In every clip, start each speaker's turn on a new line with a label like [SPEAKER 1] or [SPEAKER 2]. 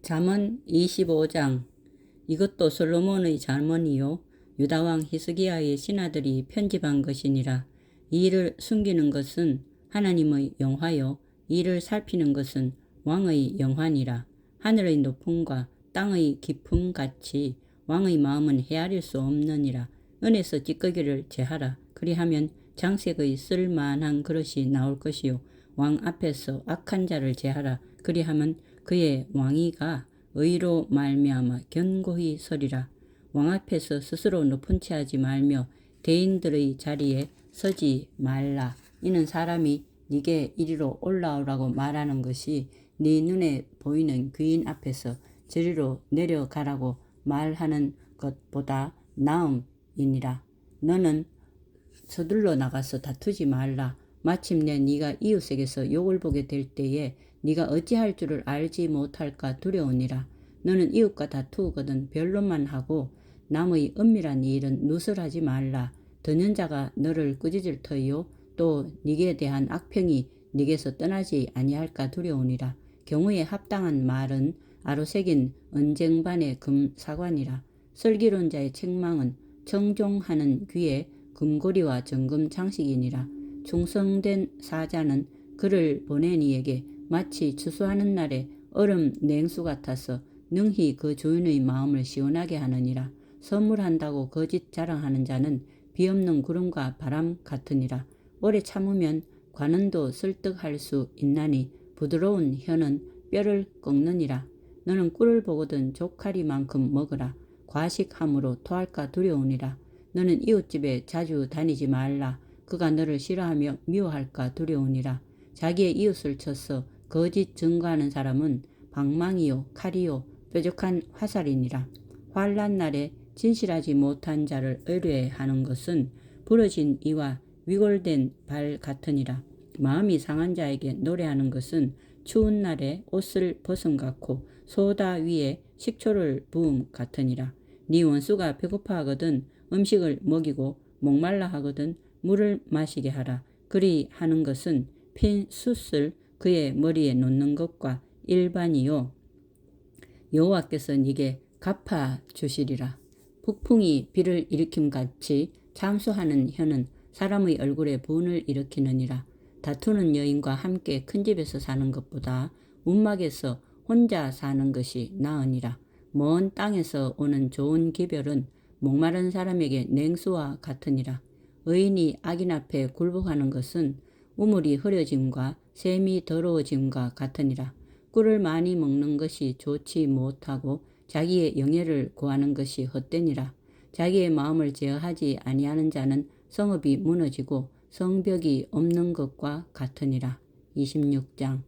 [SPEAKER 1] 잠언 25장. 이것도 솔로몬의 잠언이요 유다왕 히스기야의 신하들이 편집한 것이니라. 이 일을 숨기는 것은 하나님의 영화요 이를 살피는 것은 왕의 영화니라. 하늘의 높음과 땅의 깊음 같이 왕의 마음은 헤아릴 수 없느니라. 은에서 찌꺼기를 제하라. 그리하면 장색의 쓸만한 그릇이 나올 것이요 왕 앞에서 악한 자를 제하라. 그리하면 그의 왕위가 의로 말미암아 견고히 서리라. 왕 앞에서 스스로 높은 채 하지 말며 대인들의 자리에 서지 말라. 이는 사람이 네게 이리로 올라오라고 말하는 것이 네 눈에 보이는 귀인 앞에서 저리로 내려가라고 말하는 것보다 나음이니라. 너는 서둘러 나가서 다투지 말라. 마침내 네가 이웃에게서 욕을 보게 될 때에 네가 어찌할 줄을 알지 못할까 두려우니라. 너는 이웃과 다투거든 변론만 하고 남의 은밀한 일은 누설하지 말라. 듣는 자가 너를 꾸짖을 터이요 또 네게 대한 악평이 네게서 떠나지 아니할까 두려우니라. 경우에 합당한 말은 아로새긴 은쟁반의 금사관이라. 슬기론자의 책망은 청종하는 귀에 금고리와 정금 장식이니라. 충성된 사자는 그를 보낸 이에게 마치 추수하는 날에 얼음 냉수 같아서 능히 그 주인의 마음을 시원하게 하느니라. 선물한다고 거짓 자랑하는 자는 비없는 구름과 바람 같으니라. 오래 참으면 관원도 설득할 수 있나니 부드러운 혀는 뼈를 꺾느니라. 너는 꿀을 보거든 조카리만큼 먹으라. 과식함으로 토할까 두려우니라. 너는 이웃집에 자주 다니지 말라. 그가 너를 싫어하며 미워할까 두려우니라. 자기의 이웃을 쳐서 거짓 증거하는 사람은 방망이요 칼이요 뾰족한 화살이니라. 환난 날에 진실하지 못한 자를 의뢰하는 것은 부러진 이와 위골된 발 같으니라. 마음이 상한 자에게 노래하는 것은 추운 날에 옷을 벗음 같고 소다 위에 식초를 부음 같으니라. 네 원수가 배고파하거든 음식을 먹이고 목말라 하거든 물을 마시게 하라. 그리 하는 것은 핀 숯을 그의 머리에 놓는 것과 일반이요 여호와께서 네게 갚아 주시리라. 북풍이 비를 일으킴같이 참수하는 혀는 사람의 얼굴에 분을 일으키느니라. 다투는 여인과 함께 큰 집에서 사는 것보다 움막에서 혼자 사는 것이 나으니라. 먼 땅에서 오는 좋은 기별은 목마른 사람에게 냉수와 같으니라. 의인이 악인 앞에 굴복하는 것은 우물이 흐려짐과 샘이 더러워짐과 같으니라. 꿀을 많이 먹는 것이 좋지 못하고 자기의 영예를 구하는 것이 헛되니라. 자기의 마음을 제어하지 아니하는 자는 성읍이 무너지고 성벽이 없는 것과 같으니라. 26장.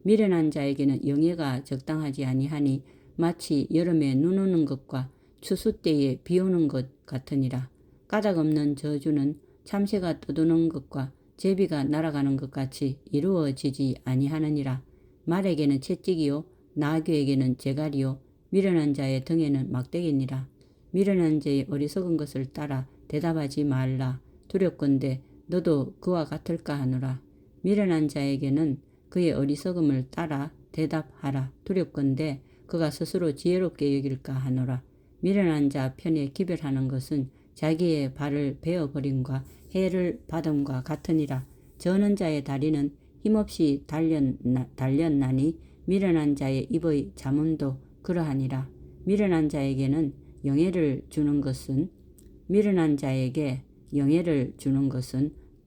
[SPEAKER 1] 미련한 자에게는 영예가 적당하지 아니하니 마치 여름에 눈 오는 것과 추수 때에 비 오는 것 같으니라. 까닭 없는 저주는 참새가 떠도는 것과 제비가 날아가는 것 같이 이루어지지 아니하느니라. 말에게는 채찍이요 나귀에게는 재갈이요 미련한 자의 등에는 막대기니라. 미련한 자의 어리석은 것을 따라 대답하지 말라. 두렵건대 너도 그와 같을까 하노라. 미련한 자에게는 그의 어리석음을 따라 대답하라. 두렵건대 그가 스스로 지혜롭게 여길까 하노라. 미련한 자 편에 기별하는 것은 자기의 발을 베어버림과 해를 받음과 같으니라. 저는 자의 다리는 힘없이 달렸나니 미련한 자의 입의 잠언도 그러하니라. 미련한 자에게는 영예를 주는 것은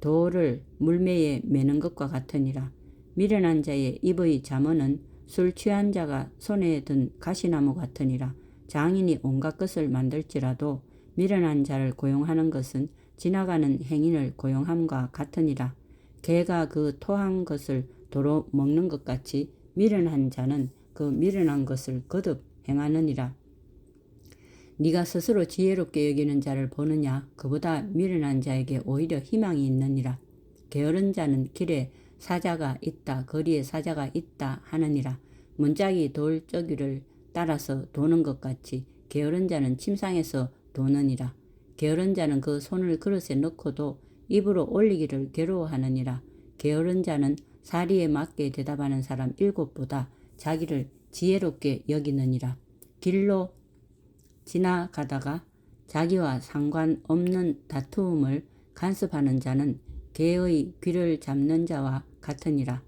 [SPEAKER 1] 돌을 물매에 매는 것과 같으니라. 미련한 자의 입의 잠언은 술 취한 자가 손에 든 가시나무 같으니라. 장인이 온갖 것을 만들지라도 미련한 자를 고용하는 것은 지나가는 행인을 고용함과 같으니라. 개가 그 토한 것을 도로 먹는 것 같이 미련한 자는 그 미련한 것을 거듭 행하느니라. 네가 스스로 지혜롭게 여기는 자를 보느냐? 그보다 미련한 자에게 오히려 희망이 있느니라. 게으른 자는 길에 사자가 있다, 거리에 사자가 있다 하느니라. 문짝이 돌저귀를 따라서 도는 것 같이 게으른 자는 침상에서 도느니라. 게으른 자는 그 손을 그릇에 넣고도 입으로 올리기를 괴로워하느니라. 게으른 자는 사리에 맞게 대답하는 사람 7보다 자기를 지혜롭게 여기느니라. 길로 지나가다가 자기와 상관없는 다투음을 간섭하는 자는 개의 귀를 잡는 자와 같으니라.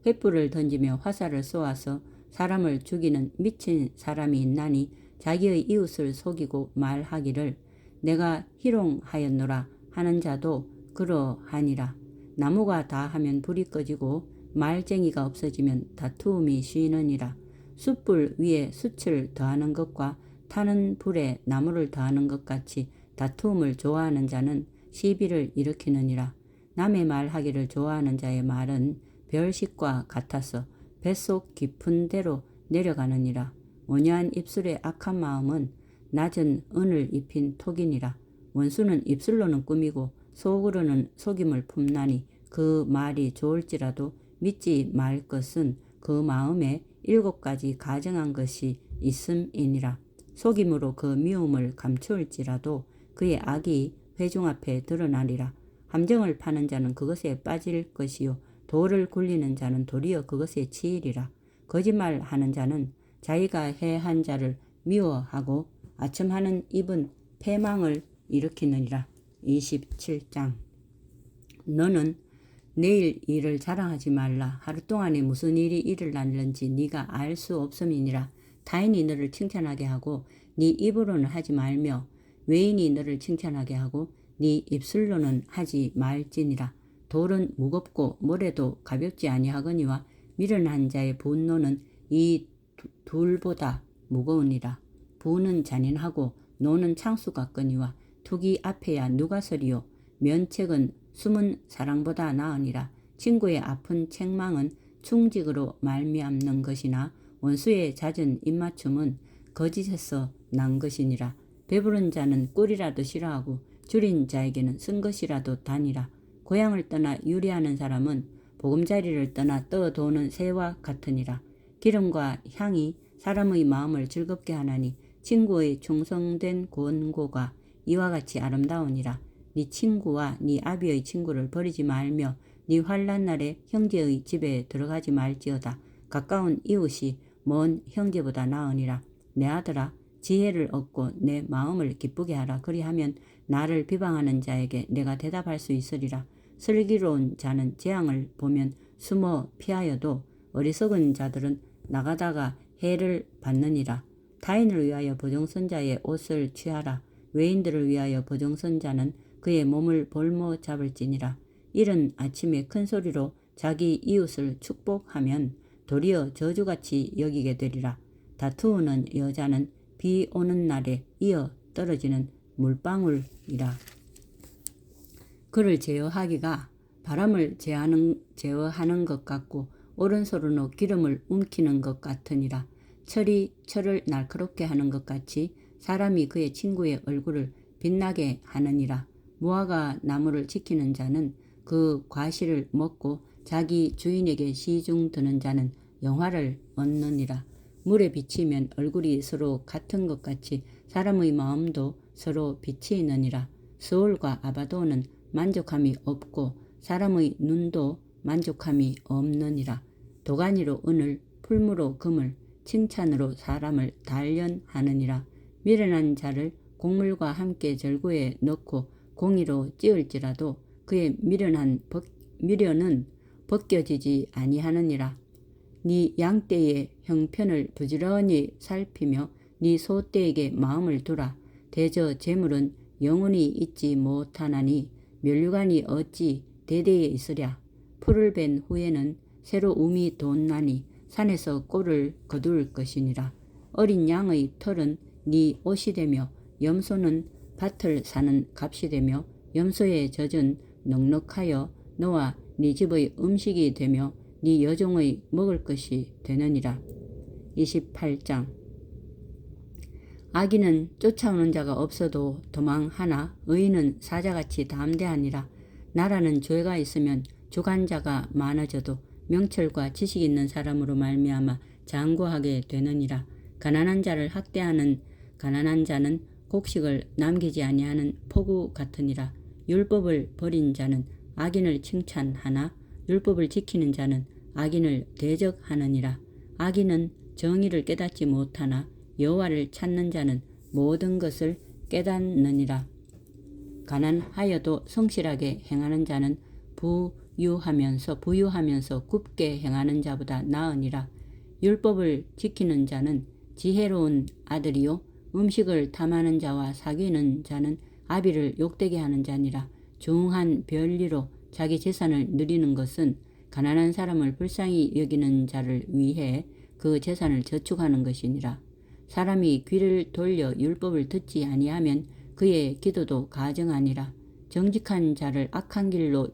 [SPEAKER 1] 횃불을 던지며 화살을 쏘아서 사람을 죽이는 미친 사람이 있나니 자기의 이웃을 속이고 말하기를 내가 희롱하였노라 하는 자도 그러하니라. 나무가 다하면 불이 꺼지고 말쟁이가 없어지면 다투음이 쉬느니라. 숯불 위에 숯을 더하는 것과 타는 불에 나무를 더하는 것 같이 다투음을 좋아하는 자는 시비를 일으키느니라. 남의 말하기를 좋아하는 자의 말은 별식과 같아서 뱃속 깊은 데로 내려가느니라. 온유한 입술의 악한 마음은 낮은 은을 입힌 톡이니라. 원수는 입술로는 꾸미고 속으로는 속임을 품나니 그 말이 좋을지라도 믿지 말 것은 그 마음에 7가지 가정한 것이 있음이니라. 속임으로 그 미움을 감추을지라도 그의 악이 회중 앞에 드러나리라. 함정을 파는 자는 그것에 빠질 것이요 돌을 굴리는 자는 도리어 그것에 치이리라. 거짓말하는 자는 자기가 해한 자를 미워하고 아첨하는 입은 패망을 일으키느니라. 27장. 너는 내일 일을 자랑하지 말라. 하루 동안에 무슨 일이 일어났는지 네가 알 수 없음이니라. 타인이 너를 칭찬하게 하고 네 입으로는 하지 말며 외인이 너를 칭찬하게 하고 네 입술로는 하지 말지니라. 돌은 무겁고 모래도 가볍지 아니하거니와 미련한 자의 분노는 이 둘보다 무거우니라. 부는 잔인하고 노는 창수 같거니와 투기 앞에야 누가 서리요. 면책은 숨은 사랑보다 나으니라. 친구의 아픈 책망은 충직으로 말미암는 것이나 원수의 잦은 입맞춤은 거짓에서 난 것이니라. 배부른 자는 꿀이라도 싫어하고 줄인 자에게는 쓴 것이라도 다니라. 고향을 떠나 유리하는 사람은 보금자리를 떠나 떠도는 새와 같으니라. 기름과 향이 사람의 마음을 즐겁게 하나니 친구의 충성된 권고가 이와 같이 아름다우니라. 네 친구와 네 아비의 친구를 버리지 말며 네 환난 날에 형제의 집에 들어가지 말지어다. 가까운 이웃이 먼 형제보다 나으니라. 내 아들아, 지혜를 얻고 내 마음을 기쁘게 하라. 그리하면 나를 비방하는 자에게 내가 대답할 수 있으리라. 슬기로운 자는 재앙을 보면 숨어 피하여도 어리석은 자들은 나가다가 해를 받느니라. 타인을 위하여 보정선자의 옷을 취하라. 외인들을 위하여 보정선자는 그의 몸을 볼모 잡을지니라. 이른 아침에 큰 소리로 자기 이웃을 축복하면 도리어 저주같이 여기게 되리라. 다투는 여자는 비 오는 날에 이어 떨어지는 물방울이라. 그를 제어하기가 바람을 제어하는 것 같고 오른손으로 기름을 움키는 것 같으니라. 철이 철을 날카롭게 하는 것 같이 사람이 그의 친구의 얼굴을 빛나게 하느니라. 무화과 나무를 지키는 자는 그 과실을 먹고 자기 주인에게 시중 드는 자는 영화를 얻느니라. 물에 비치면 얼굴이 서로 같은 것 같이 사람의 마음도 서로 비치느니라. 서울과 아바도는 만족함이 없고 사람의 눈도 만족함이 없느니라. 도가니로 은을, 풀무로 금을, 칭찬으로 사람을 단련하느니라. 미련한 자를 곡물과 함께 절구에 넣고 공의로 찌을지라도 그의 미련은 벗겨지지 아니하느니라. 네 양떼의 형편을 부지런히 살피며 네 소떼에게 마음을 두라. 대저 재물은 영원히 있지 못하나니 면류관이 어찌 대대에 있으랴. 풀을 벤 후에는 새로 움이 돋나니 산에서 꼴을 거둘 것이니라. 어린 양의 털은 네 옷이 되며 염소는 밭을 사는 값이 되며 염소의 젖은 넉넉하여 너와 네 집의 음식이 되며 네 여종의 먹을 것이 되느니라. 28장. 악인은 쫓아오는 자가 없어도 도망하나 의인은 사자같이 담대하니라. 나라는 죄가 있으면 주관자가 많아져도 명철과 지식 있는 사람으로 말미암아 장구하게 되느니라. 가난한 자를 학대하는 가난한 자는 곡식을 남기지 아니하는 폭우 같으니라. 율법을 버린 자는 악인을 칭찬하나 율법을 지키는 자는 악인을 대적하느니라. 악인은 정의를 깨닫지 못하나 여호와를 찾는 자는 모든 것을 깨닫느니라. 가난하여도 성실하게 행하는 자는 부유하면서 굽게 행하는 자보다 나으니라. 율법을 지키는 자는 지혜로운 아들이요 음식을 탐하는 자와 사귀는 자는 아비를 욕되게 하는 자니라. 중한 별리로 자기 재산을 누리는 것은 가난한 사람을 불쌍히 여기는 자를 위해 그 재산을 저축하는 것이니라. 사람이 귀를 돌려 율법을 듣지 아니하면 그의 기도도 가정하니라. 정직한 자를 악한 길로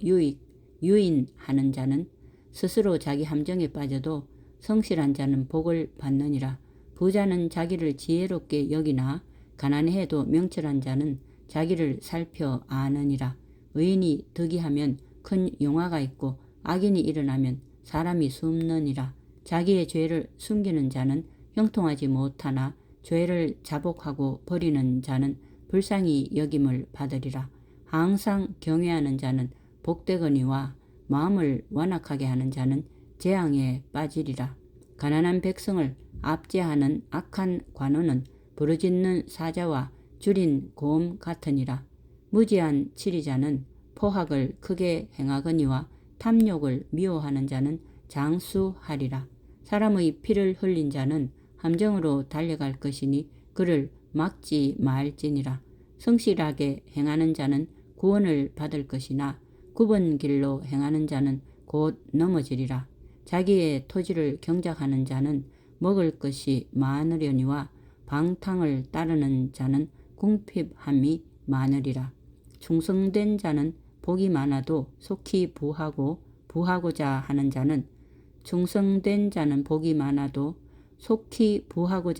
[SPEAKER 1] 유인하는 자는 스스로 자기 함정에 빠져도 성실한 자는 복을 받느니라. 부자는 자기를 지혜롭게 여기나 가난해도 명철한 자는 자기를 살펴 아느니라. 의인이 득이하면 큰 영화가 있고 악인이 일어나면 사람이 숨느니라. 자기의 죄를 숨기는 자는 형통하지 못하나 죄를 자복하고 버리는 자는 불쌍히 여김을 받으리라. 항상 경외하는 자는 복되거니와 마음을 완악하게 하는 자는 재앙에 빠지리라. 가난한 백성을 압제하는 악한 관원은 부르짖는 사자와 줄인 곰 같으니라. 무지한 치리자는 포학을 크게 행하거니와 탐욕을 미워하는 자는 장수하리라. 사람의 피를 흘린 자는 함정으로 달려갈 것이니 그를 막지 말지니라. 성실하게 행하는 자는 구원을 받을 것이나 굽은 길로 행하는 자는 곧 넘어지리라. 자기의 토지를 경작하는 자는 먹을 것이 많으려니와 방탕을 따르는 자는 궁핍함이 많으리라. 충성된 자는 복이 많아도 속히 부하고자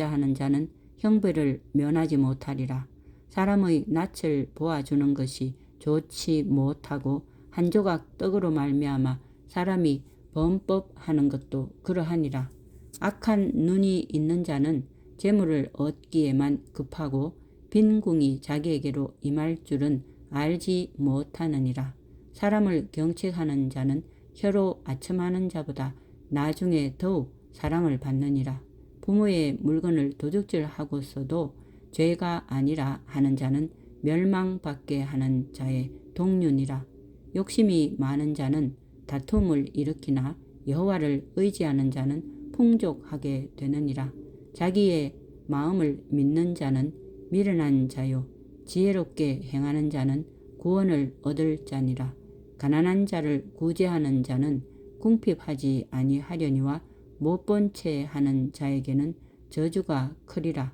[SPEAKER 1] 하는 자는 형벌을 면하지 못하리라. 사람의 낯을 보아주는 것이 좋지 못하고 한 조각 떡으로 말미암아 사람이 범법하는 것도 그러하니라. 악한 눈이 있는 자는 재물을 얻기에만 급하고 빈궁이 자기에게로 임할 줄은 알지 못하느니라. 사람을 경책하는 자는 혀로 아첨하는 자보다 나중에 더욱 사랑을 받느니라. 부모의 물건을 도둑질하고서도 죄가 아니라 하는 자는 멸망받게 하는 자의 동류니라. 욕심이 많은 자는 다툼을 일으키나 여호와를 의지하는 자는 풍족하게 되느니라. 자기의 마음을 믿는 자는 미련한 자요 지혜롭게 행하는 자는 구원을 얻을 자니라. 가난한 자를 구제하는 자는 궁핍하지 아니하려니와 못본 채 하는 자에게는 저주가 크리라.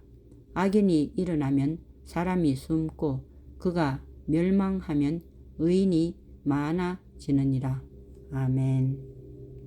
[SPEAKER 1] 악인이 일어나면 사람이 숨고 그가 멸망하면 의인이 많아지느니라. 아멘.